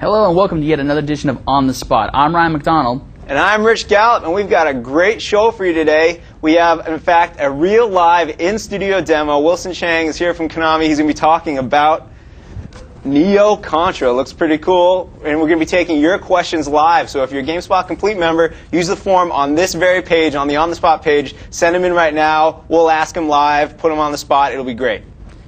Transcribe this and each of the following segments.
Hello and welcome to yet another edition of On the Spot. I'm Ryan MacDonald. And I'm Rich Gallup, and we've got a great show for you today. We have, in fact, a real live in-studio demo. Wilson Chang is here from Konami. He's going to be talking about Neo Contra. Looks pretty cool. And we're going to be taking your questions live. So if you're a GameSpot Complete member, use the form on this very page, on the On the Spot page. Send them in right now. We'll ask them live, put them on the spot. It'll be great.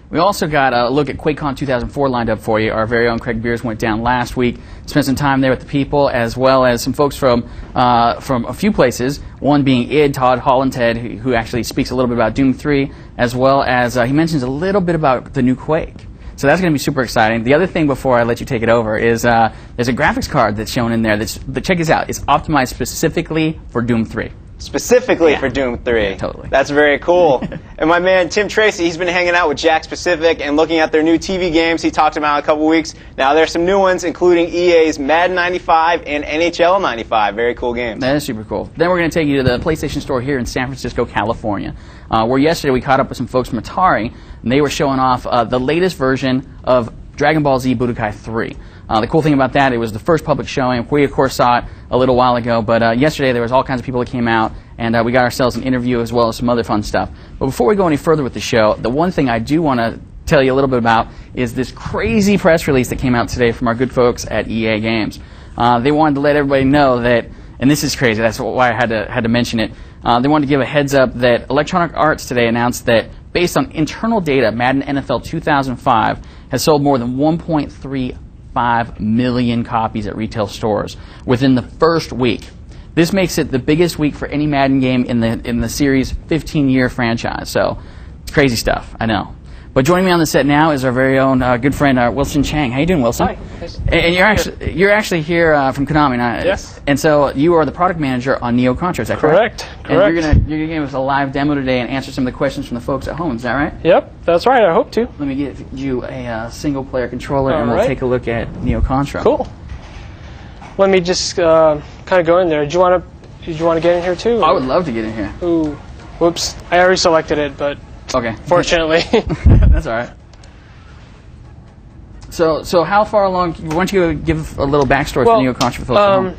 We also got a look at QuakeCon 2004 lined up for you. Our very own Craig Beers went down last week, spent some time there with the people, as well as some folks from a few places, one being Todd, Hollenshead, who actually speaks a little bit about Doom 3, as well as he mentions a little bit about the new Quake. So that's going to be super exciting. The other thing before I let you take it over is there's a graphics card that's shown in there. Check this out. It's optimized specifically for Doom 3. Specifically for Doom 3. Yeah, totally. That's very cool. And my man Tim Tracy, he's been hanging out with Jack Specific and looking at their new TV games he talked about in a couple weeks. Now there's some new ones, including EA's Madden 95 and NHL 95. Very cool games. That is super cool. Then we're going to take you to the PlayStation Store here in San Francisco, California, where yesterday we caught up with some folks from Atari, and they were showing off the latest version of Dragon Ball Z Budokai 3. The cool thing about that, it was the first public showing. We, of course, saw it a little while ago, but yesterday there was all kinds of people that came out, and we got ourselves an interview as well as some other fun stuff. But before we go any further with the show, the one thing I do want to tell you a little bit about is this crazy press release that came out today from our good folks at EA Games. They wanted to let everybody know that, and this is crazy, that's why I had to mention it, they wanted to give a heads up that Electronic Arts today announced that based on internal data, Madden NFL 2005 has sold more than 1.35 million copies at retail stores within the first week. This makes it the biggest week for any Madden game in the series' 15-year franchise. So, crazy stuff, I know. But joining me on the set now is our very own good friend Wilson Chang. How you doing, Wilson? Hi. And you're actually here from Konami. Yes. And so you are the product manager on Neo Contra. Is that correct? Correct. And you're gonna give us a live demo today and answer some of the questions from the folks at home. Is that right? Yep, that's right. I hope to. Let me give you a single-player controller, and we'll right. take a look at Neo Contra. Cool. Let me just kind of go in there. Did you want to get in here too? I would love to get in here. Ooh, whoops! I already selected it, but okay. Fortunately, that's all right. So how far along? Why don't you give a little backstory for Neo Contra for folks at home?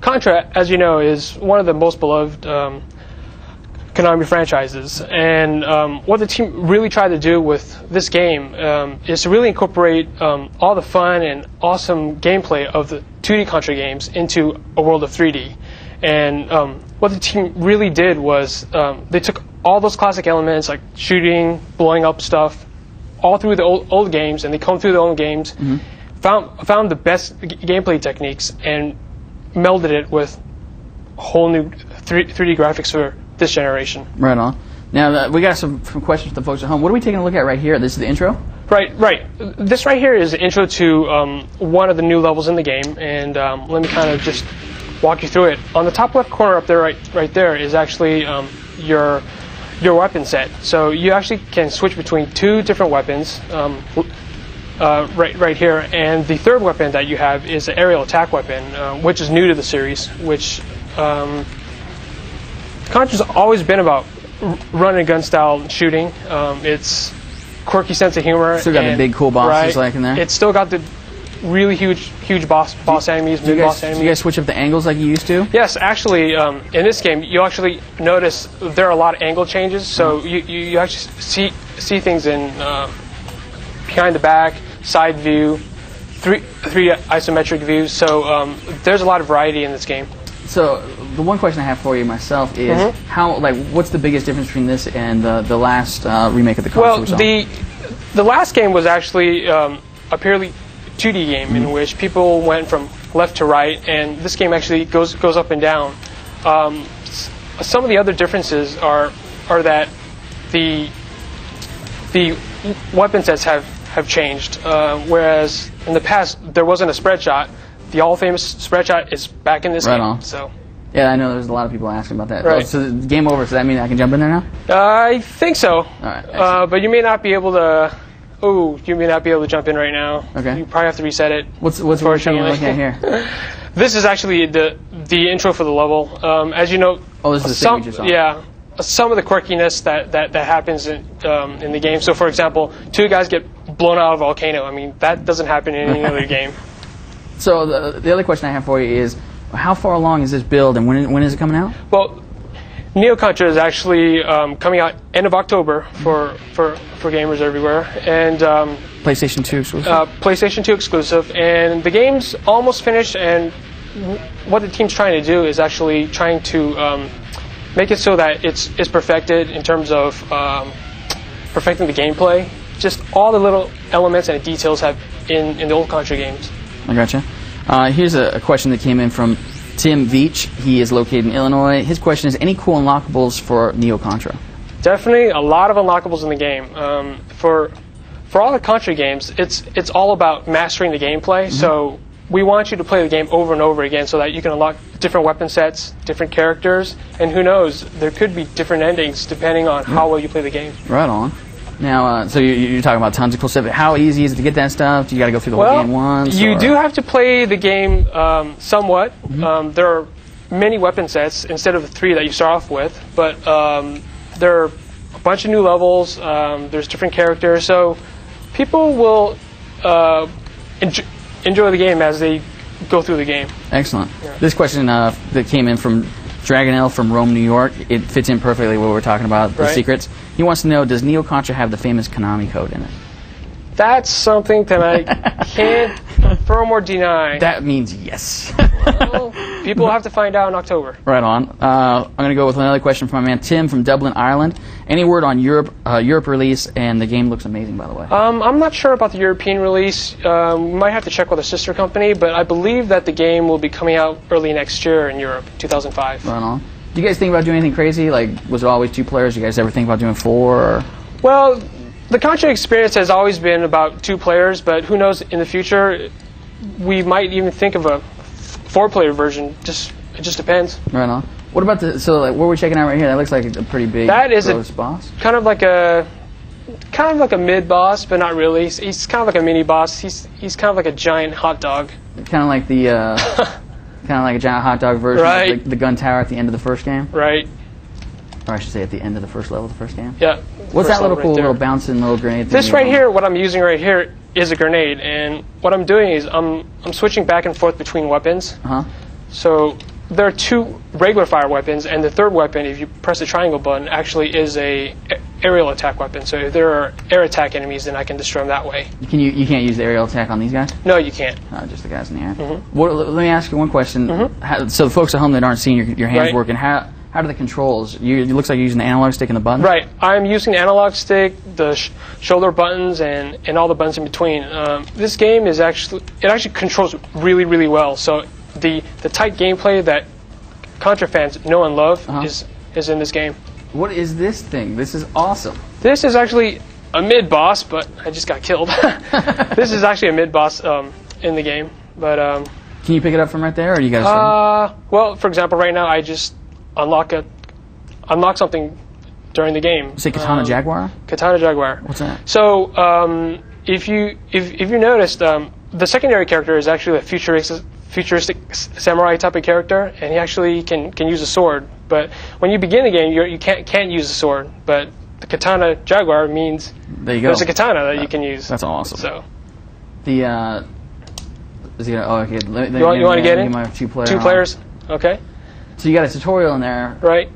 Contra, as you know, is one of the most beloved Konami franchises, and what the team really tried to do with this game is to really incorporate all the fun and awesome gameplay of the 2D Contra games into a world of 3D. And what the team really did was they took all those classic elements like shooting, blowing up stuff, all through the old games, and they combed through the old games, found the best gameplay techniques, and melded it with whole new 3D graphics for this generation. Right on. Now, we got some questions from the folks at home. What are we taking a look at right here? This is the intro? Right. This right here is the intro to one of the new levels in the game, and let me kind of just walk you through it. On the top left corner up there, right there, is actually your weapon set. So you actually can switch between two different weapons right here, and the third weapon that you have is an aerial attack weapon, which is new to the series, which Contra's always been about run and gun style shooting. It's quirky sense of humor. Still got the big cool bosses like in there? It's still got the really huge boss enemies, mid-boss enemies. Do you guys switch up the angles like you used to? Yes, actually, in this game, you'll actually notice there are a lot of angle changes, so you actually see things in behind the back, side view, three isometric views, so there's a lot of variety in this game. So the one question I have for you myself is what's the biggest difference between this and the last remake of the console? Well, the last game was actually a purely 2D game in which people went from left to right, and this game actually goes up and down. Some of the other differences are that the weapon sets have changed, whereas in the past there wasn't a spread shot. The all-famous spread shot is back in this game. On. So. Yeah, I know there's a lot of people asking about that. Right. So game over. Does that mean I can jump in there now? I think so. All right. But you may not be able to. Oh, you may not be able to jump in right now. Okay. You probably have to reset it. What's what we're looking at here? This is actually the intro for the level. As you know, this is the thing we just saw. Yeah, some of the quirkiness that happens in the game. So, for example, two guys get blown out of a volcano. I mean, that doesn't happen in any other game. So the other question I have for you is, how far along is this build, and when is it coming out? Well, Neo Contra is actually coming out end of October for gamers everywhere, and PlayStation 2 exclusive? PlayStation 2 exclusive, and the game's almost finished, and what the team's trying to do is actually trying to make it so that it's perfected in terms of perfecting the gameplay. Just all the little elements and details have in the old Contra games. I gotcha. Here's a question that came in from Tim Veach. He is located in Illinois. His question is, any cool unlockables for Neo Contra? Definitely a lot of unlockables in the game. For all the Contra games, it's all about mastering the gameplay. So we want you to play the game over and over again so that you can unlock different weapon sets, different characters, and who knows, there could be different endings depending on how well you play the game. Right on. Now, so you're talking about tons of cool stuff. How easy is it to get that stuff? Do you got to go through the whole game once? You do have to play the game somewhat. There are many weapon sets instead of the 3 that you start off with, but there are a bunch of new levels. There's different characters, so people will enjoy the game as they go through the game. Excellent. Yeah. This question that came in from Dragonel from Rome, New York, it fits in perfectly what we're talking about, the secrets. He wants to know, does Neo Contra have the famous Konami code in it? That's something that I can't confirm or deny. That means yes. Well, people will have to find out in October. Right on. I'm going to go with another question from my man Tim from Dublin, Ireland. Any word on Europe release? And the game looks amazing, by the way. I'm not sure about the European release. We might have to check with a sister company, but I believe that the game will be coming out early next year in Europe, 2005. Right on. Do you guys think about doing anything crazy? Like, was it always 2 players? Do you guys ever think about doing 4? Or? Well, the Contra experience has always been about 2 players, but who knows, in the future, we might even think of a 4-player version. It just depends. Right on. What about what we're checking out right here? That looks like a pretty big boss. Kind of like a mid-boss, but not really. He's kind of like a mini-boss. He's kind of like a giant hot dog. Kind of like the... kind of like a giant hot dog version of the gun tower at the end of the first game? Right. Or I should say at the end of the first level of the first game? Yeah. What's that little cool little bouncing little grenade thing? This right here, what I'm using right here, is a grenade. And what I'm doing is I'm switching back and forth between weapons. So there are 2 regular fire weapons, and the 3rd weapon, if you press the triangle button, actually is a aerial attack weapon. So if there are air attack enemies, then I can destroy them that way. You can't use the aerial attack on these guys? No, you can't. Just the guys in the air. Let me ask you one question. So the folks at home that aren't seeing your hands working, how do the controls? It looks like you're using the analog stick and the buttons? Right. I'm using the analog stick, the shoulder buttons, and all the buttons in between. This game is actually controls really, really well. So the tight gameplay that Contra fans know and love is in this game. What is this thing? This is awesome. This is actually a mid-boss, but I just got killed. This is actually a mid-boss in the game. But can you pick it up from right there, or do you guys? Well, for example, right now I just unlock something during the game. Say Katana Jaguar? Katana Jaguar. What's that? So if you noticed, the secondary character is actually a futuristic samurai type of character, and he actually can use a sword. But when you begin the game, you can't use a sword. But the Katana Jaguar means there's a katana that you can use. That's awesome. So okay. You want to get in? 2 players. Okay. So you got a tutorial in there. Right.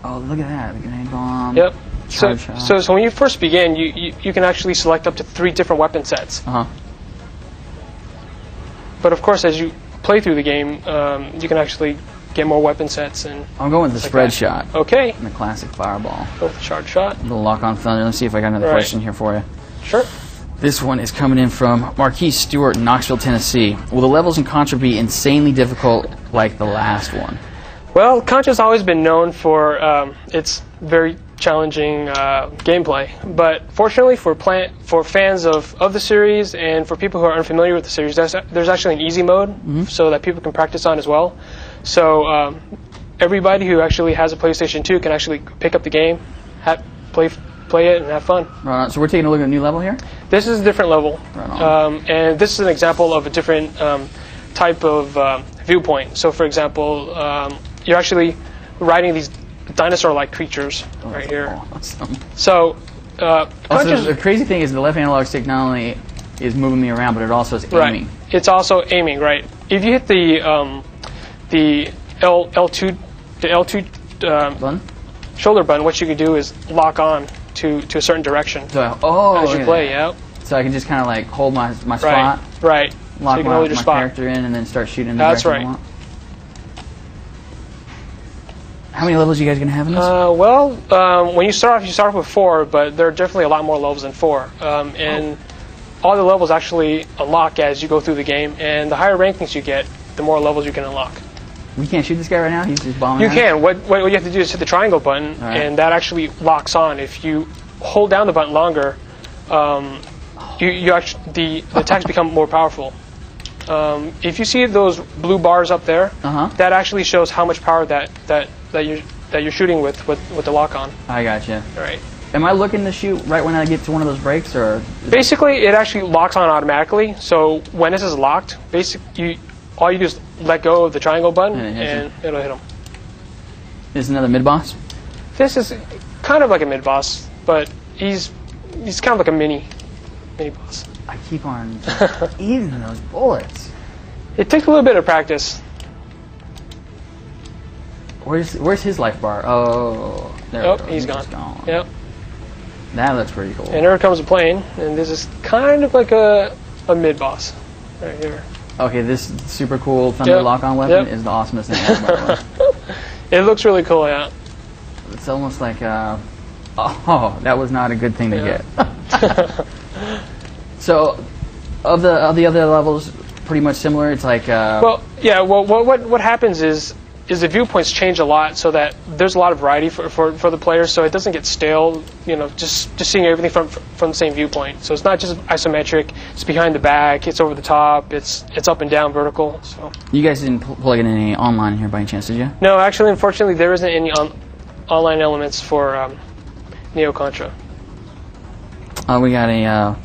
Oh, look at that. The grenade bomb. Yep. So when you first begin, you can actually select up to 3 different weapon sets. But of course, as you play through the game, you can actually get more weapon sets. And I'm going with the spread shot. Okay. And the classic fireball. Go with the charge shot. A little lock on thunder. Let's see if I got another question here for you. Sure. This one is coming in from Marquise Stewart in Knoxville, Tennessee. Will the levels in Contra be insanely difficult like the last one? Well, Contra's always been known for its very challenging gameplay. But fortunately for fans of the series and for people who are unfamiliar with the series, there's actually an easy mode so that people can practice on as well. So everybody who actually has a PlayStation 2 can actually pick up the game, play it, and have fun. Right on. So we're taking a look at a new level here? This is a different level. Right on. And this is an example of a different type of viewpoint. So for example, you're actually riding these dinosaur-like creatures right here. Awesome. So the crazy thing is the left analog stick not only is moving me around, but it also is Right. aiming. It's also aiming, right? If you hit the L2 Button? shoulder button, what you can do is lock on to a certain direction So as look you at play. that. Yeah. So I can just kind of like hold my Right. spot, Right. So lock you can my hold your spot. character in, and then start shooting in the That's direction I right. want. How many levels are you guys gonna have in this? When you start off with 4, but there are definitely a lot more levels than 4. And all the levels actually unlock as you go through the game, and the higher rankings you get, the more levels you can unlock. We can't shoot this guy right now. He's just bombing. You us? can. What you have to do is hit the triangle button, All right. and that actually locks on. If you hold down the button longer, you actually the attacks become more powerful. If you see those blue bars up there, that actually shows how much power that you're shooting with the lock on. I gotcha. All right. Am I looking to shoot right when I get to one of those breaks, or? Basically, it actually locks on automatically. So when this is locked, all you do is let go of the triangle button, and it'll hit him. Is another mid boss? This is kind of like a mid boss, but he's kind of like a mini boss. I keep on just eating those bullets. It takes a little bit of practice. Where's his life bar? Oh, there we go. He's gone. Yep. That looks pretty cool. And here comes a plane, and this is kind of like a mid boss right here. Okay, this super cool thunder lock-on weapon is the awesomest thing ever, by the way. It looks really cool, yeah. It's almost like, oh, that was not a good thing to get. So, of the other levels, pretty much similar. It's like. Well, yeah. Well, what happens is the viewpoints change a lot, so that there's a lot of variety for the players, so it doesn't get stale. You know, just seeing everything from the same viewpoint. So it's not just isometric. It's behind the back. It's over the top. It's up and down, vertical. So. You guys didn't plug in any online here by any chance, did you? No, actually, unfortunately, there isn't any online elements for Neo Contra. We got a.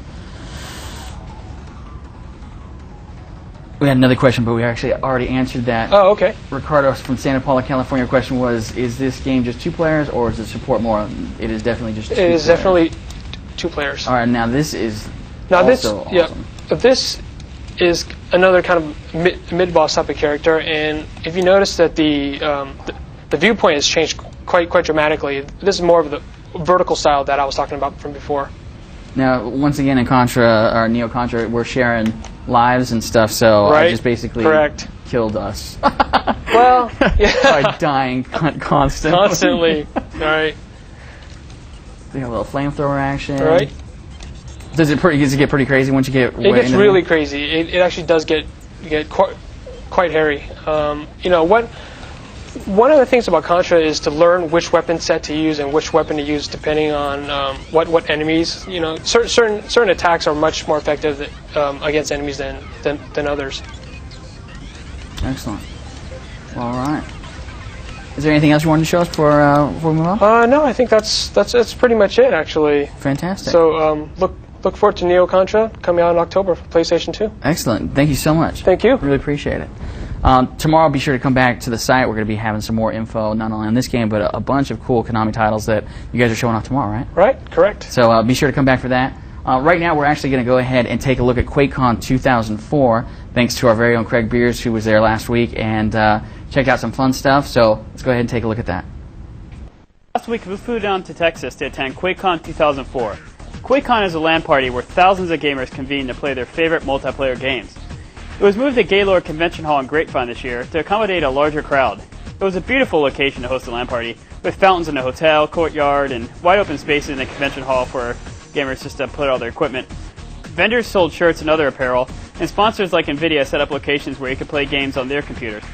We had another question, but we actually already answered that. Oh, okay. Ricardo from Santa Paula, California, question was, is this game just 2 players, or does it support more? It is definitely just 2 players. It is definitely 2 players. All right, now this is awesome. Yeah, this is another kind of mid-boss type of character, and if you notice that the viewpoint has changed quite dramatically, this is more of the vertical style that I was talking about from before. Now, once again, in Contra, or Neo Contra, we're sharing lives and stuff, so I just basically killed us. Well, yeah. By dying constantly. Constantly, all right. We got a little flamethrower action. All right. Does it get pretty crazy once you get? It gets really crazy. It actually does get quite hairy. You know what? One of the things about Contra is to learn which weapon set to use and which weapon to use depending on what enemies. You know, certain attacks are much more effective against enemies than others. Excellent. Well, all right. Is there anything else you wanted to show us before we move on? No, I think that's pretty much it, actually. Fantastic. So look forward to Neo Contra coming out in October for PlayStation 2. Excellent. Thank you so much. Thank you. Really appreciate it. Tomorrow, be sure to come back to the site. We're going to be having some more info, not only on this game, but a bunch of cool Konami titles that you guys are showing off tomorrow, right? Right, correct. So be sure to come back for that. Right now, we're actually going to go ahead and take a look at QuakeCon 2004, thanks to our very own Craig Beers, who was there last week and checked out some fun stuff. So let's go ahead and take a look at that. Last week, we flew down to Texas to attend QuakeCon 2004. QuakeCon is a LAN party where thousands of gamers convene to play their favorite multiplayer games. It was moved to Gaylord Convention Hall in Grapevine this year to accommodate a larger crowd. It was a beautiful location to host a LAN party, with fountains in the hotel, courtyard, and wide open spaces in the convention hall for gamers just to put all their equipment. Vendors sold shirts and other apparel, and sponsors like NVIDIA set up locations where you could play games on their computers.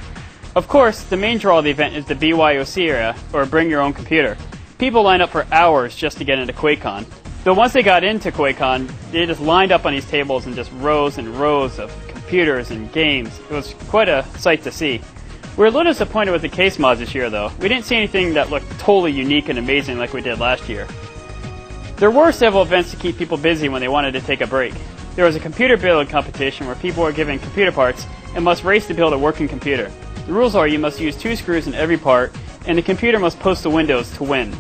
Of course, the main draw of the event is the BYOC area, or Bring Your Own Computer. People line up for hours just to get into QuakeCon. Though once they got into QuakeCon, they just lined up on these tables in just rows and rows of computers and games. It was quite a sight to see. We were a little disappointed with the case mods this year, though. We didn't see anything that looked totally unique and amazing like we did last year. There were several events to keep people busy when they wanted to take a break. There was a computer build competition where people were given computer parts and must race to build a working computer. The rules are you must use 2 screws in every part, and the computer must post to Windows to win.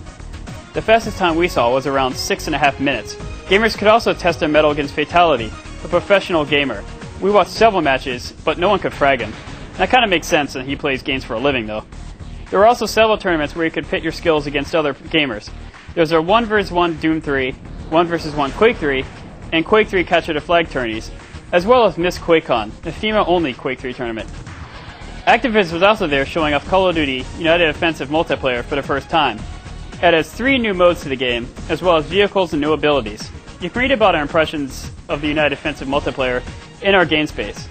The fastest time we saw was around 6.5 minutes. Gamers could also test their metal against fatality. a professional gamer. We watched several matches, but no one could frag him. That kind of makes sense, and he plays games for a living, though. There were also several tournaments where you could pit your skills against other gamers. There was a 1 vs 1 Doom 3, 1 vs 1 Quake 3, and Quake 3 Capture the Flag tourneys, as well as Miss QuakeCon, the female-only Quake 3 tournament. Activision was also there showing off Call of Duty United Offensive multiplayer for the first time. It has 3 new modes to the game, as well as vehicles and new abilities. You can read about our impressions of the United Offensive multiplayer in our GameSpace.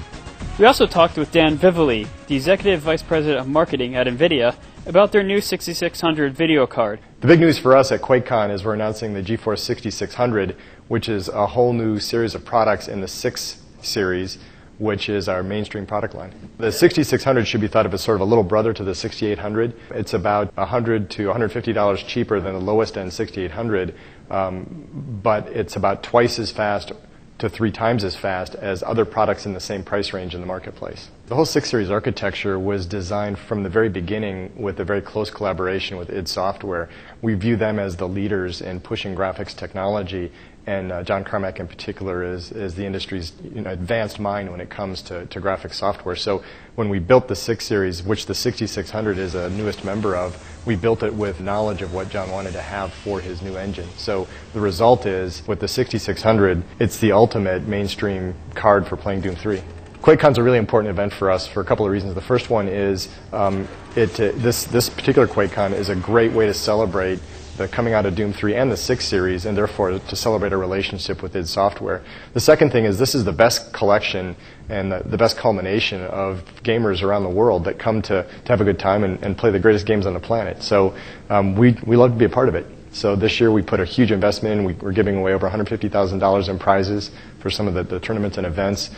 We also talked with Dan Vivoli, the Executive Vice President of Marketing at NVIDIA, about their new 6600 video card. The big news for us at QuakeCon is we're announcing the GeForce 6600, which is a whole new series of products in the 6 series, which is our mainstream product line. The 6600 should be thought of as sort of a little brother to the 6800. It's about $100 to $150 cheaper than the lowest end 6800, but it's about twice as fast to 3 times as fast as other products in the same price range in the marketplace. The whole 6 Series architecture was designed from the very beginning with a very close collaboration with id Software. We view them as the leaders in pushing graphics technology, and John Carmack in particular is the industry's advanced mind when it comes to graphics software. So when we built the 6 Series, which the 6600 is a newest member of, we built it with knowledge of what John wanted to have for his new engine. So the result is, with the 6600, it's the ultimate mainstream card for playing Doom 3. QuakeCon's a really important event for us for a couple of reasons. The first one is this particular QuakeCon is a great way to celebrate the coming out of Doom 3 and the 6 Series, and therefore to celebrate a relationship with id Software. The second thing is this is the best collection and the best culmination of gamers around the world that come to have a good time and play the greatest games on the planet. So we love to be a part of it. So this year we put a huge investment in. We're giving away over $150,000 in prizes for some of the tournaments and events,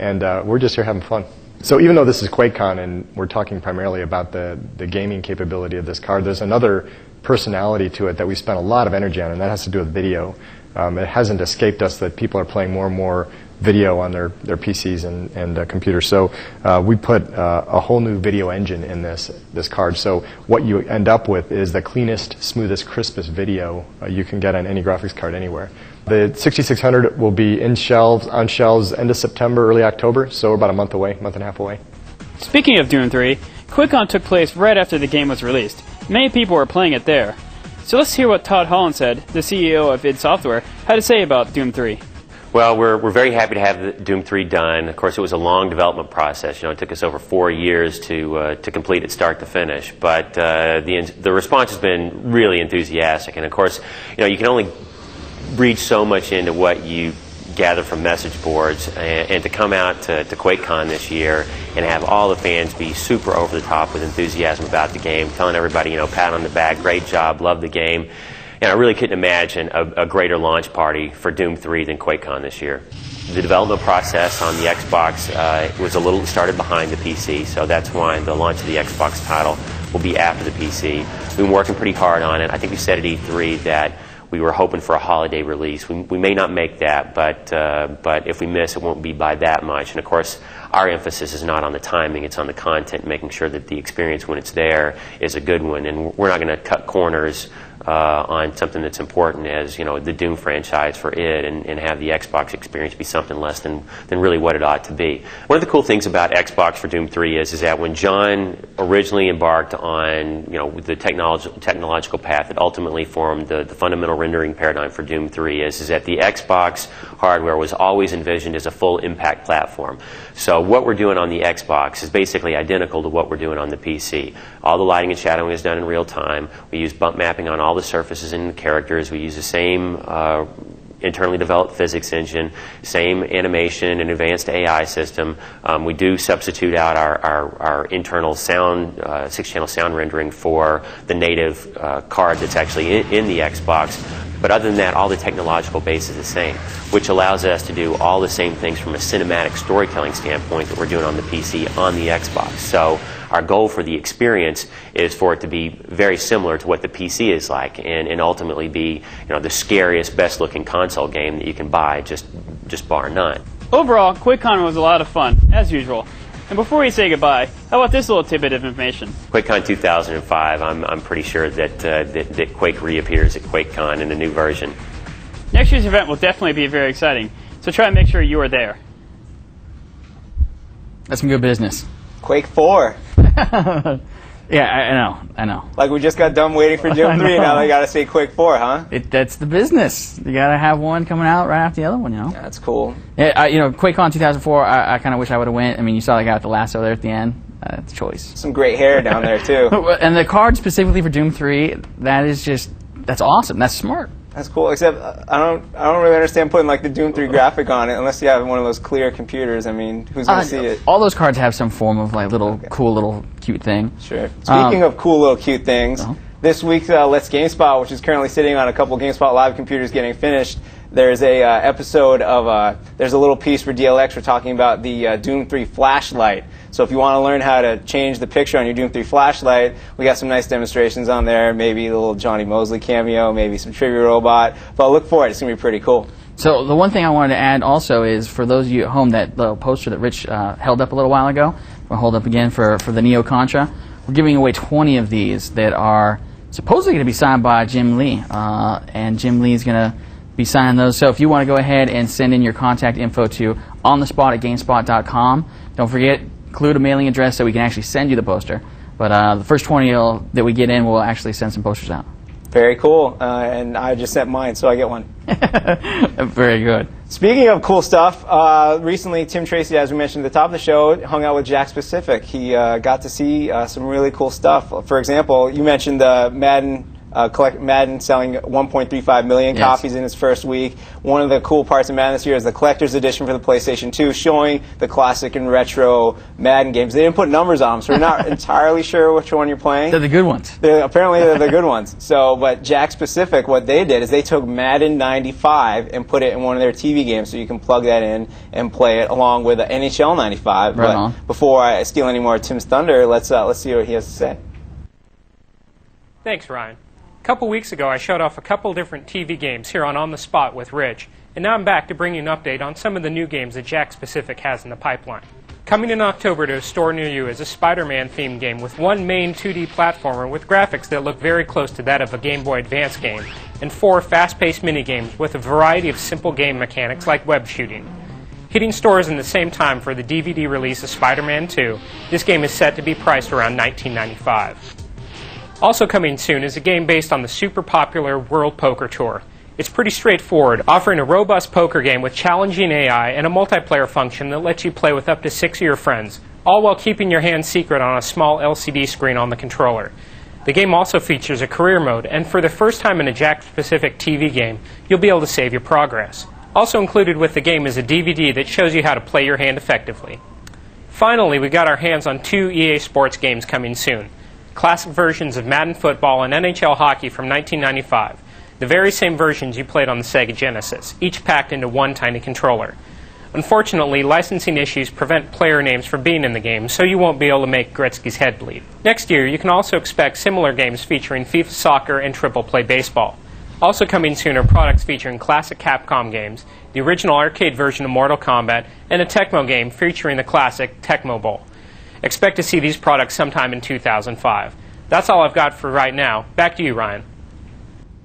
and we're just here having fun. So even though this is QuakeCon and we're talking primarily about the gaming capability of this card, there's another personality to it that we spent a lot of energy on, and that has to do with video. It hasn't escaped us that people are playing more and more video on their PCs and computers. So we put a whole new video engine in this card. So what you end up with is the cleanest, smoothest, crispest video you can get on any graphics card anywhere. The 6600 will be on shelves end of September, early October, so we're about a month and a half away. Speaking of Doom 3, QuakeCon took place right after the game was released. Many people were playing it there. So let's hear what Todd Hollenshead, the CEO of id Software, had to say about Doom 3. Well, we're very happy to have Doom 3 done. Of course, it was a long development process. It took us over 4 years to complete it start to finish. But the response has been really enthusiastic. And of course, you can only reach so much into what you gather from message boards, and to come out to QuakeCon this year and have all the fans be super over the top with enthusiasm about the game, telling everybody, pat on the back, great job, love the game. And I really couldn't imagine a greater launch party for Doom 3 than QuakeCon this year. The development process on the Xbox was started behind the PC, so that's why the launch of the Xbox title will be after the PC. We've been working pretty hard on it. I think we said at E3 that we were hoping for a holiday release. We may not make that, but if we miss, it won't be by that much. And of course, our emphasis is not on the timing, it's on the content, making sure that the experience when it's there is a good one. And we're not going to cut corners on something that's important as the Doom franchise for id, and have the Xbox experience be something less than really what it ought to be. One of the cool things about Xbox for Doom 3 is that when John originally embarked on the technological path that ultimately formed the fundamental rendering paradigm for Doom 3 is that the Xbox hardware was always envisioned as a full impact platform. So what we're doing on the Xbox is basically identical to what we're doing on the PC. All the lighting and shadowing is done in real time. We use bump mapping on all the surfaces and the characters. We use the same internally developed physics engine, same animation and advanced AI system. We do substitute out our internal sound, 6-channel sound rendering for the native card that's actually in the Xbox. But other than that, all the technological base is the same, which allows us to do all the same things from a cinematic storytelling standpoint that we're doing on the PC on the Xbox. So our goal for the experience is for it to be very similar to what the PC is like, and ultimately be the scariest, best-looking console game that you can buy, just bar none. Overall, QuakeCon was a lot of fun, as usual. And before we say goodbye, how about this little tidbit of information? QuakeCon 2005, I'm pretty sure that Quake reappears at QuakeCon in a new version. Next year's event will definitely be very exciting. So try and make sure you are there. That's some good business. Quake 4. Yeah, I know. Like we just got done waiting for Doom 3, and now they got to say Quake 4, huh? That's the business. You got to have one coming out right after the other one, you know? That's cool. Yeah, QuakeCon 2004, I kind of wish I would have went. I mean, you saw the guy with the lasso there at the end. That's a choice. Some great hair down there, too. And the card specifically for Doom 3, that's awesome. That's smart. That's cool, except I don't really understand putting like the Doom 3 graphic on it unless you have one of those clear computers. I mean, who's going to see it? All those cards have some form of like cool little cute thing. Sure. Speaking of cool little cute things, this week's Let's GameSpot, which is currently sitting on a couple GameSpot Live computers getting finished, there's a episode of, there's a little piece for DLX. We're talking about the Doom 3 flashlight. So if you want to learn how to change the picture on your Doom 3 flashlight, we got some nice demonstrations on there. Maybe a little Johnny Mosley cameo, maybe some Trivia Robot. But look for it. It's going to be pretty cool. So the one thing I wanted to add also is for those of you at home, that little poster that Rich held up a little while ago, we'll hold up again for the Neo Contra. We're giving away 20 of these that are supposedly going to be signed by Jim Lee. And Jim Lee is going to be signing those. So if you want to go ahead and send in your contact info to onthespot@gamespot.com, don't forget, include a mailing address so we can actually send you the poster. But the first 20 that we get in, we'll actually send some posters out. Very cool. And I just sent mine, so I get one. Very good. Speaking of cool stuff, recently Tim Tracy, as we mentioned at the top of the show, hung out with Jack Specific. He got to see some really cool stuff. For example, you mentioned the Madden selling 1.35 million copies in its first week. One of the cool parts of Madden this year is the collector's edition for the PlayStation 2, showing the classic and retro Madden games. They didn't put numbers on them, so we're not entirely sure which one you're playing. They're the good ones. Apparently they're the good ones. So, but Jack Specific, what they did is they took Madden 95 and put it in one of their TV games, so you can plug that in and play it along with the NHL 95. Right but on. Before I steal any more of Tim's thunder, let's see what he has to say. Thanks, Ryan. A couple weeks ago, I showed off a couple different TV games here on the Spot with Rich, and now I'm back to bring you an update on some of the new games that Jack Specific has in the pipeline. Coming in October to a store near you is a Spider-Man themed game with one main 2D platformer with graphics that look very close to that of a Game Boy Advance game, and 4 fast-paced minigames with a variety of simple game mechanics like web shooting. Hitting stores in the same time for the DVD release of Spider-Man 2, this game is set to be priced around $19.95. Also coming soon is a game based on the super popular World Poker Tour. It's pretty straightforward, offering a robust poker game with challenging AI and a multiplayer function that lets you play with up to 6 of your friends, all while keeping your hand secret on a small LCD screen on the controller. The game also features a career mode, and for the first time in a Jack-specific TV game, you'll be able to save your progress. Also included with the game is a DVD that shows you how to play your hand effectively. Finally, we got our hands on 2 EA Sports games coming soon. Classic versions of Madden Football and NHL Hockey from 1995. The very same versions you played on the Sega Genesis, each packed into one tiny controller. Unfortunately, licensing issues prevent player names from being in the game, so you won't be able to make Gretzky's head bleed. Next year, you can also expect similar games featuring FIFA Soccer and Triple Play Baseball. Also coming soon are products featuring classic Capcom games, the original arcade version of Mortal Kombat, and a Tecmo game featuring the classic Tecmo Bowl. Expect to see these products sometime in 2005. That's all I've got for right now. Back to you, Ryan.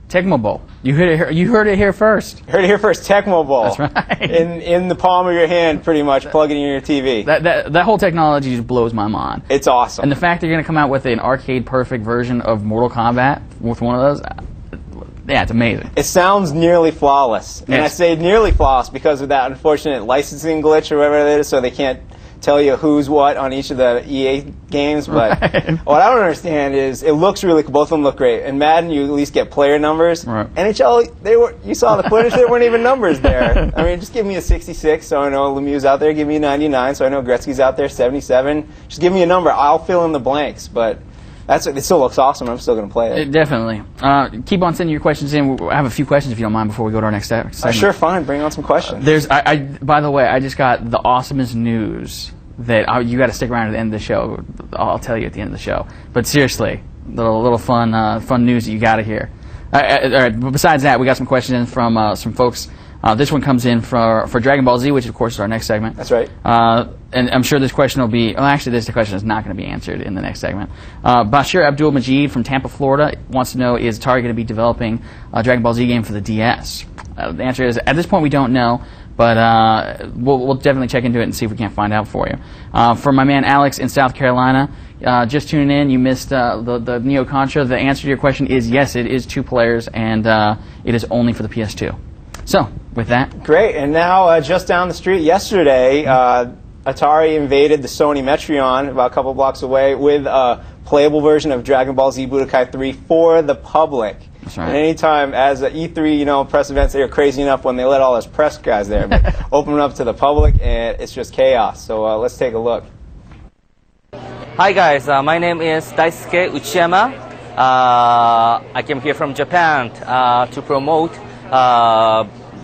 Tecmo Bowl. You heard it here first. Heard it here first. Tecmo Bowl. That's right. In the palm of your hand, pretty much, plug it in your TV. That whole technology just blows my mind. It's awesome. And the fact that you're going to come out with an arcade-perfect version of Mortal Kombat with one of those, yeah, it's amazing. It sounds nearly flawless. And Yes. I say nearly flawless because of that unfortunate licensing glitch or whatever it is, so they can't tell you who's what on each of the EA games. But what I don't understand is it looks really cool. Both of them look great. In Madden, you at least get player numbers. Right. NHL, you saw the footage, there weren't even numbers there. I mean, just give me a 66 so I know Lemieux's out there. Give me a 99 so I know Gretzky's out there, 77. Just give me a number. I'll fill in the blanks. But it still looks awesome. I'm still going to play it. Definitely. Keep on sending your questions in. I have a few questions if you don't mind before we go to our next segment. Sure, fine. Bring on some questions. By the way, I just got the awesomest news that you got to stick around at the end of the show. I'll tell you at the end of the show. But seriously, little fun news that you got to hear. All right, but besides that, we got some questions in from some folks. This one comes in for Dragon Ball Z, which of course is our next segment. That's right. And I'm sure this question will be. Well, actually, this question is not going to be answered in the next segment. Bashir Abdul Majid from Tampa, Florida, wants to know: is Atari going to be developing a Dragon Ball Z game for the DS? The answer is at this point we don't know. but we'll definitely check into it and see if we can't find out for you. For my man Alex in South Carolina, just tuning in, you missed the Neo Contra. The answer to your question is yes, it is 2 players, and it is only for the PS2. So, with that. Great, and now just down the street yesterday, Atari invaded the Sony Metreon about a couple blocks away with a playable version of Dragon Ball Z Budokai 3 for the public. That's right. And anytime, as E3, press events, they are crazy enough when they let all us press guys there, but open it up to the public, and it's just chaos. So let's take a look. Hi guys, my name is Daisuke Uchiyama. I came here from Japan to promote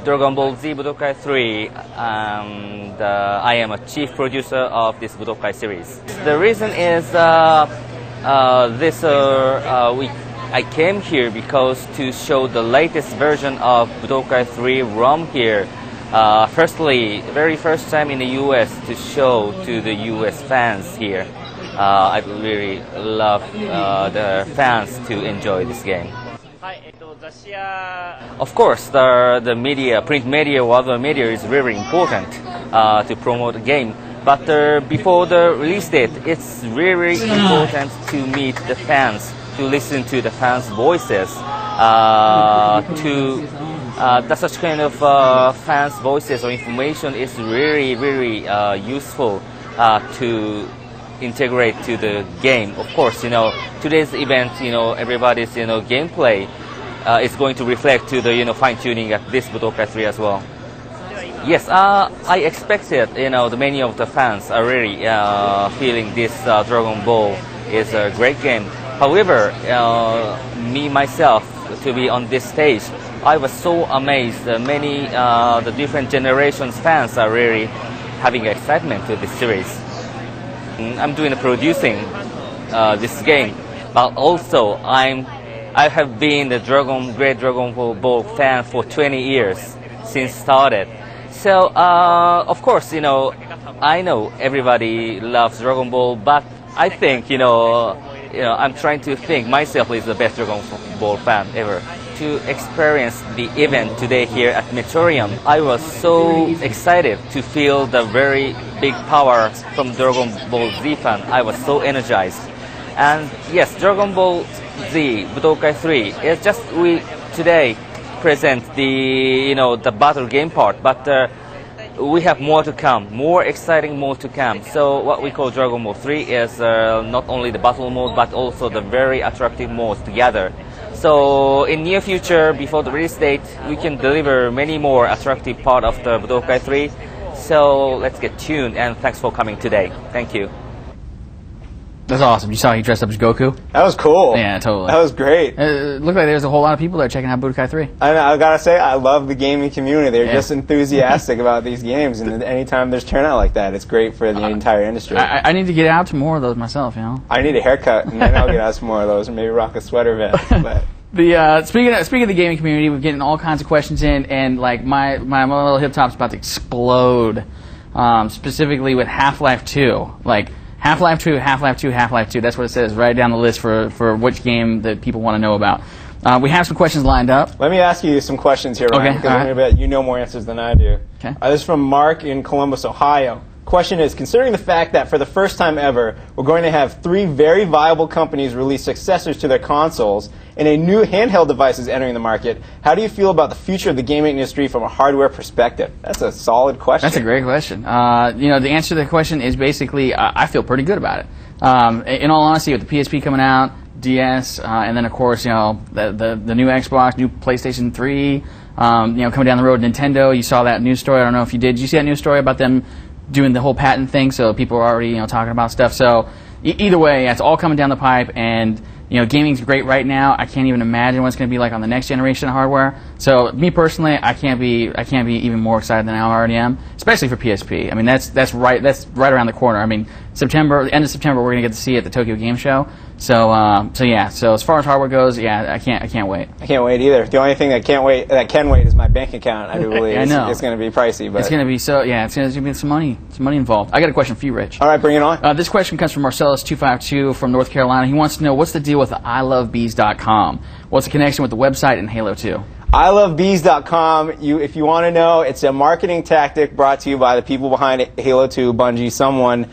Dragon Ball Z Budokai 3, and I am a chief producer of this Budokai series. The reason is I came here because to show the latest version of Budokai 3 ROM here. Firstly, very first time in the US to show to the US fans here. I really love the fans to enjoy this game. Of course, the media, print media or other media is very important to promote the game. But before the release date, it's really important to meet the fans, to listen to the fans' voices, such kind of fans' voices or information is really, really useful to integrate to the game. Of course, today's event, everybody's, gameplay is going to reflect to the, fine-tuning at this Budokai 3 as well. Yes, I expected, the many of the fans are really feeling this Dragon Ball is a great game. However, me myself, to be on this stage, I was so amazed. Many the different generations fans are really having excitement to this series. I'm doing the producing this game, but also I have been the great Dragon Ball fan for 20 years since started. So of course, I know everybody loves Dragon Ball, but I think I'm trying to think myself is the best Dragon Ball fan ever. To experience the event today here at Meteorium, I was so excited to feel the very big power from Dragon Ball Z fan. I was so energized. And yes, Dragon Ball Z Budokai 3 is just we today present the the battle game part, but we have more to come, more exciting more to come. So what we call Dragon Ball 3 is not only the battle mode, but also the very attractive modes together. So in near future, before the release date, we can deliver many more attractive part of the Budokai 3. So let's get tuned, and thanks for coming today. Thank you. That's awesome. You saw he dressed up as Goku? That was cool. Yeah, totally. That was great. It looked like there's a whole lot of people there checking out Budokai 3. I gotta say, I love the gaming community. They're just enthusiastic about these games, and anytime there's turnout like that, it's great for the entire industry. I need to get out to more of those myself, I need a haircut, and then I'll get out some more of those, or maybe rock a sweater vest. But speaking of the gaming community, we're getting all kinds of questions in, and like my little hip top's about to explode, specifically with Half-Life 2. Like Half-Life 2, Half-Life 2, Half-Life 2. That's what it says right down the list for which game that people want to know about. We have some questions lined up. Let me ask you some questions here, Ryan, because I'm going to bet you know more answers than I do. Okay. This is from Mark in Columbus, Ohio. Question is, considering the fact that for the first time ever, we're going to have 3 very viable companies release successors to their consoles, and a new handheld device is entering the market, how do you feel about the future of the gaming industry from a hardware perspective? That's a solid question. That's a great question. The answer to the question is basically, I feel pretty good about it. In all honesty, with the PSP coming out, DS, and then of course, the new Xbox, new PlayStation 3, coming down the road, Nintendo. You saw that news story. I don't know if you did. Did you see that news story about them doing the whole patent thing? So people are already talking about stuff. So either way, it's all coming down the pipe, and gaming's great right now. I can't even imagine what it's going to be like on the next generation of hardware. So me personally, I can't be even more excited than I already am, especially for PSP. I mean, that's right around the corner. I mean, the end of September, we're going to get to see it at the Tokyo Game Show. So yeah. So as far as hardware goes, yeah, I can't wait. I can't wait either. The only thing that can wait is my bank account. I do believe I know. It's going to be pricey, but it's going to be it's going to be some money involved. I got a question for you, Rich. All right, bring it on. This question comes from Marcellus252 from North Carolina. He wants to know, what's the deal with the ilovebees.com? What's the connection with the website and Halo 2? ILoveBees.com. If you want to know, it's a marketing tactic brought to you by the people behind Halo 2, Bungie, someone.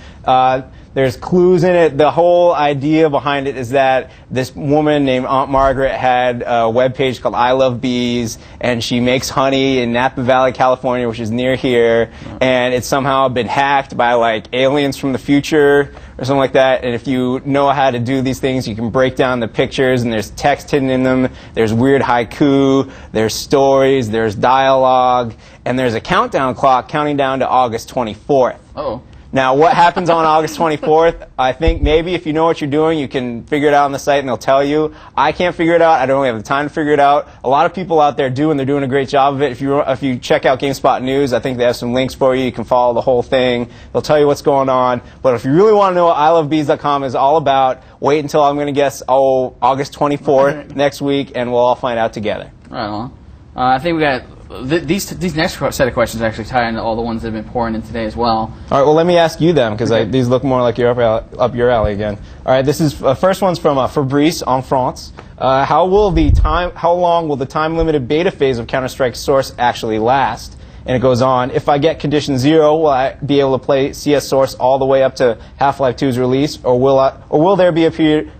There's clues in it. The whole idea behind it is that this woman named Aunt Margaret had a webpage called I Love Bees, and she makes honey in Napa Valley, California, which is near here, and it's somehow been hacked by like aliens from the future or something like that. And if you know how to do these things, you can break down the pictures, and there's text hidden in them. There's weird haiku, there's stories, there's dialogue, and there's a countdown clock counting down to August 24th. Oh. Now, what happens on August 24th? I think maybe if you know what you're doing, you can figure it out on the site and they'll tell you. I can't figure it out. I don't really have the time to figure it out. A lot of people out there do, and they're doing a great job of it. If you check out GameSpot News, I think they have some links for you. You can follow the whole thing. They'll tell you what's going on. But if you really want to know what ILoveBees.com is all about, wait until I'm going to guess, August 24th next week, and we'll all find out together. Right on. I think we got these next set of questions actually tie into all the ones that have been pouring in today as well. All right, well, let me ask you them, because these look more like up your alley again. All right, this is first one's from Fabrice en France. How long will the time-limited beta phase of Counter-Strike Source actually last? And it goes on, if I get condition 0, will I be able to play CS Source all the way up to Half-Life 2's release, or will there be a period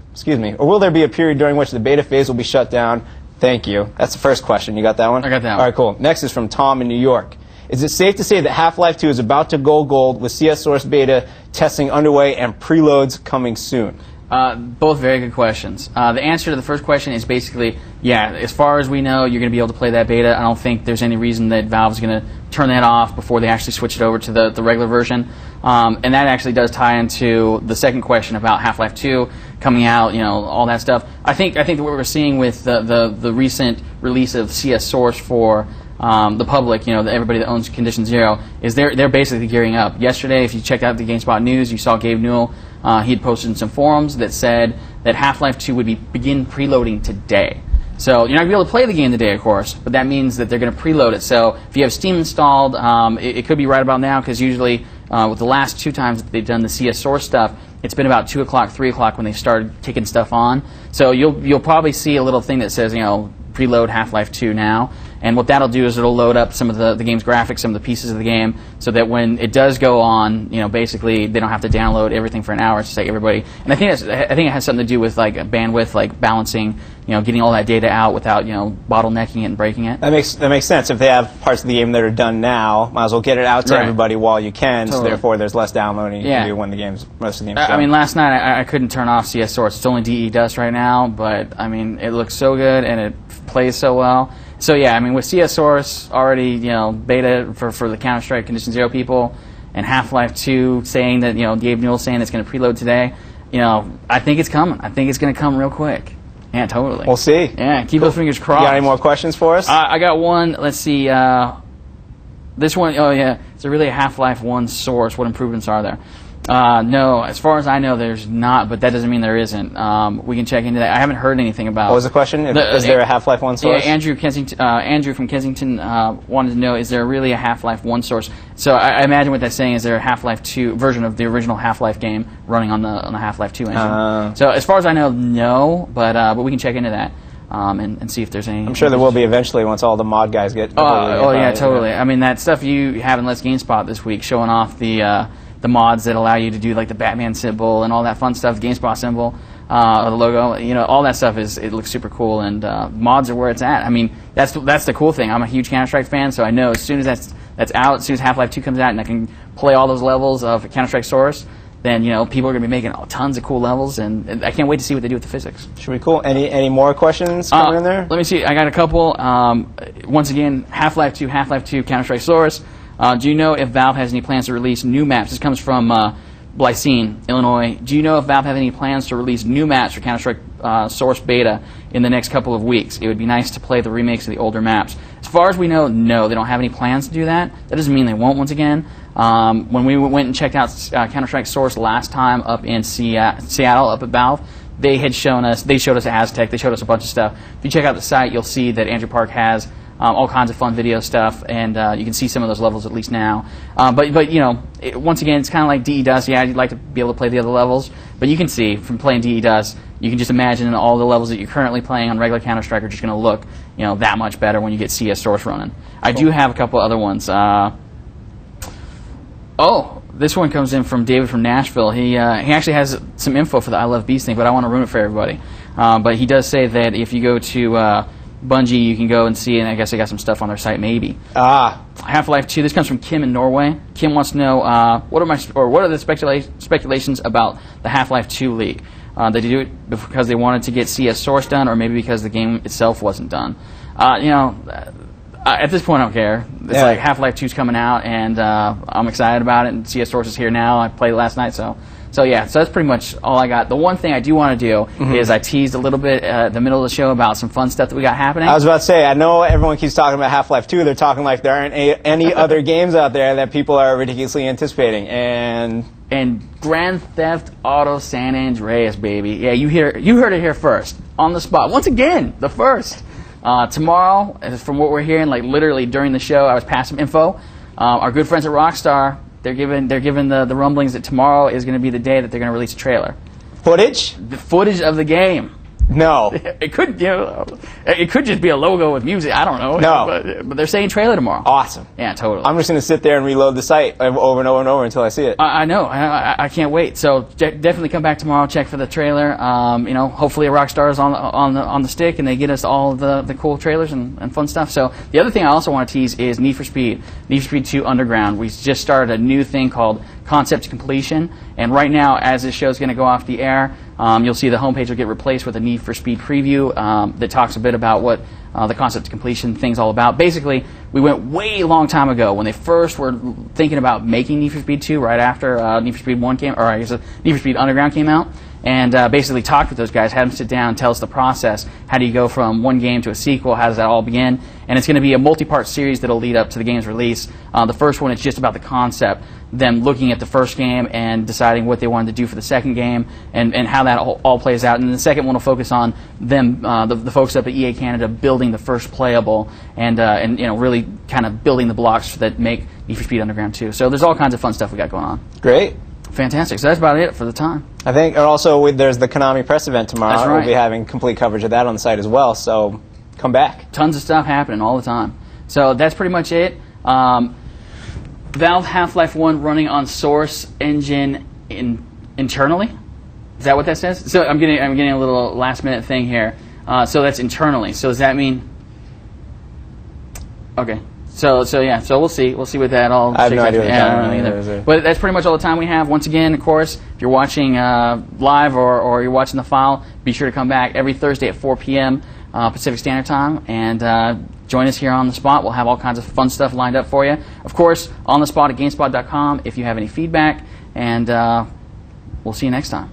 during which the beta phase will be shut down? Thank you. That's the first question. You got that one? I got that one. All right, cool. Next is from Tom in New York. Is it safe to say that Half-Life 2 is about to go gold with CS Source beta testing underway and preloads coming soon? Both very good questions. The answer to the first question is basically, yeah, as far as we know, you're going to be able to play that beta. I don't think there's any reason that Valve's going to turn that off before they actually switch it over to the regular version. And that actually does tie into the second question about Half-Life 2 coming out, all that stuff. I think that what we're seeing with the recent release of CS Source for the public, everybody that owns Condition 0, is they're basically gearing up. Yesterday, if you checked out the GameSpot news, you saw Gabe Newell. He had posted in some forums that said that Half-Life 2 would begin preloading today. So you're not going to be able to play the game today, of course, but that means that they're going to preload it. So if you have Steam installed, it could be right about now, because usually with the last 2 times that they've done the CS Source stuff, it's been about 2 o'clock, 3 o'clock when they started kicking stuff on. So you'll probably see a little thing that says, preload Half-Life 2 now. And what that'll do is it'll load up some of the game's graphics, some of the pieces of the game, so that when it does go on, basically they don't have to download everything for an hour. It's just like everybody. And I think it has something to do with like bandwidth, like balancing, getting all that data out without bottlenecking it and breaking it. That makes sense. If they have parts of the game that are done now, might as well get it out to everybody while you can. Totally. So therefore, there's less downloading you can do when most of the game's done. I mean, last night I couldn't turn off CS Source. It's only DE Dust right now, but I mean, it looks so good and it plays so well. So yeah, I mean, with CS Source already, beta for the Counter-Strike Condition 0 people, and Half-Life 2 saying that, Gabe Newell saying it's going to preload today, I think it's coming. I think it's going to come real quick. Yeah, totally. We'll see. Yeah, keep those fingers crossed. You got any more questions for us? I got one. Let's see. This one, is there really a Half-Life 1 source? What improvements are there? No, as far as I know, there's not, but that doesn't mean there isn't. We can check into that. I haven't heard anything about. What was the question? Is there a Half-Life 1 source? Yeah, Andrew from Kensington wanted to know, is there really a Half-Life 1 source? So I imagine what that's saying is there a Half-Life 2 version of the original Half-Life game running on the Half-Life 2 engine. So as far as I know, no, but we can check into that. And see if there's any. I'm sure there will be eventually once all the mod guys get. Yeah, totally. I mean, that stuff you have in Let's GameSpot this week, showing off the mods that allow you to do like the Batman symbol and all that fun stuff, the GameSpot symbol, or the logo, all that stuff it looks super cool, and mods are where it's at. I mean, that's the cool thing. I'm a huge Counter-Strike fan, so I know as soon as that's out, as soon as Half-Life 2 comes out, and I can play all those levels of Counter-Strike Source, then people are going to be making tons of cool levels, and I can't wait to see what they do with the physics. Should be cool. Any more questions coming in there? Let me see. I got a couple. Once again, Half-Life 2, Counter-Strike Source. Do you know if Valve has any plans to release new maps? This comes from Blycine, Illinois. Do you know if Valve have any plans to release new maps for Counter-Strike Source Beta in the next couple of weeks? It would be nice to play the remakes of the older maps. As far as we know, no, they don't have any plans to do that. That doesn't mean they won't once again. When we went and checked out Counter-Strike Source last time up in Seattle, up at Valve, they showed us Aztec, they showed us a bunch of stuff. If you check out the site, you'll see that Andrew Park has all kinds of fun video stuff, and you can see some of those levels at least now. But you know, once again, it's kind of like DE Dust. Yeah, you'd like to be able to play the other levels, but you can see from playing DE Dust, you can just imagine all the levels that you're currently playing on regular Counter-Strike are just going to look, you know, that much better when you get CS Source running. I do have a couple other ones. Oh, this one comes in from David from Nashville. He actually has some info for the I Love Beast thing, but I want to ruin it for everybody. But he does say that if you go to Bungie, you can go and see, and I guess they got some stuff on their site, maybe. Half-Life 2. This comes from Kim in Norway. Kim wants to know what are the speculations about the Half-Life 2 leak? Did they do it because they wanted to get CS Source done, or maybe because the game itself wasn't done? You know, at this point, I don't care. It's like Half-Life 2's coming out, and I'm excited about it. And CS Source is here now. I played it last night, so yeah. So that's pretty much all I got. The one thing I do want to do is I teased a little bit at the middle of the show about some fun stuff that we got happening. I was about to say, I know everyone keeps talking about Half-Life 2. They're talking like there aren't any other games out there that people are ridiculously anticipating, and Grand Theft Auto San Andreas, baby. Yeah, you heard it here first, on the spot. Once again, the first. Tomorrow, from what we're hearing, like literally during the show, I was passing info. Our good friends at Rockstar, they're giving the rumblings that tomorrow is going to be the day that they're going to release a trailer. Footage? The footage of the game. No. It could, you know, it could just be a logo with music. I don't know. No. But they're saying trailer tomorrow. Awesome. Yeah, totally. I'm just going to sit there and reload the site over and over and over until I see it. I know. I can't wait. So definitely come back tomorrow. Check for the trailer. You know, hopefully Rockstar is on the stick and they get us all the cool trailers and fun stuff. So the other thing I also want to tease is Need for Speed 2 Underground. We just started a new thing called Concept to Completion, and right now, as this show is going to go off the air, you'll see the homepage will get replaced with a Need for Speed preview that talks a bit about what the Concept to Completion thing's all about. Basically, we went way long time ago when they first were thinking about making Need for Speed 2 right after Need for Speed 1 came, or I guess Need for Speed Underground came out, and basically talked with those guys, had them sit down and tell us the process. How do you go from one game to a sequel? How does that all begin? And it's going to be a multi-part series that'll lead up to the game's release. The first one is just about the concept, them looking at the first game and deciding what they wanted to do for the second game and how that all plays out. And the second one will focus on them, the folks up at EA Canada, building the first playable and you know, really kind of building the blocks that make Need for Speed Underground 2. So there's all kinds of fun stuff we got going on. Great. Fantastic. So that's about it for the time. I think, and also there's the Konami press event tomorrow. That's right. We'll be having complete coverage of that on the site as well, so come back. Tons of stuff happening all the time. So that's pretty much it. Valve Half-Life 1 running on Source engine internally. Is that what that says? So I'm getting a little last-minute thing here. So that's internally. So does that mean? Okay. So yeah. So we'll see what that all. I have no idea what I don't know either. But that's pretty much all the time we have. Once again, of course, if you're watching live or you're watching the file, be sure to come back every Thursday at 4 p.m. Pacific Standard Time and join us here on the spot. We'll have all kinds of fun stuff lined up for you. Of course, on the spot at GameSpot.com if you have any feedback, and we'll see you next time.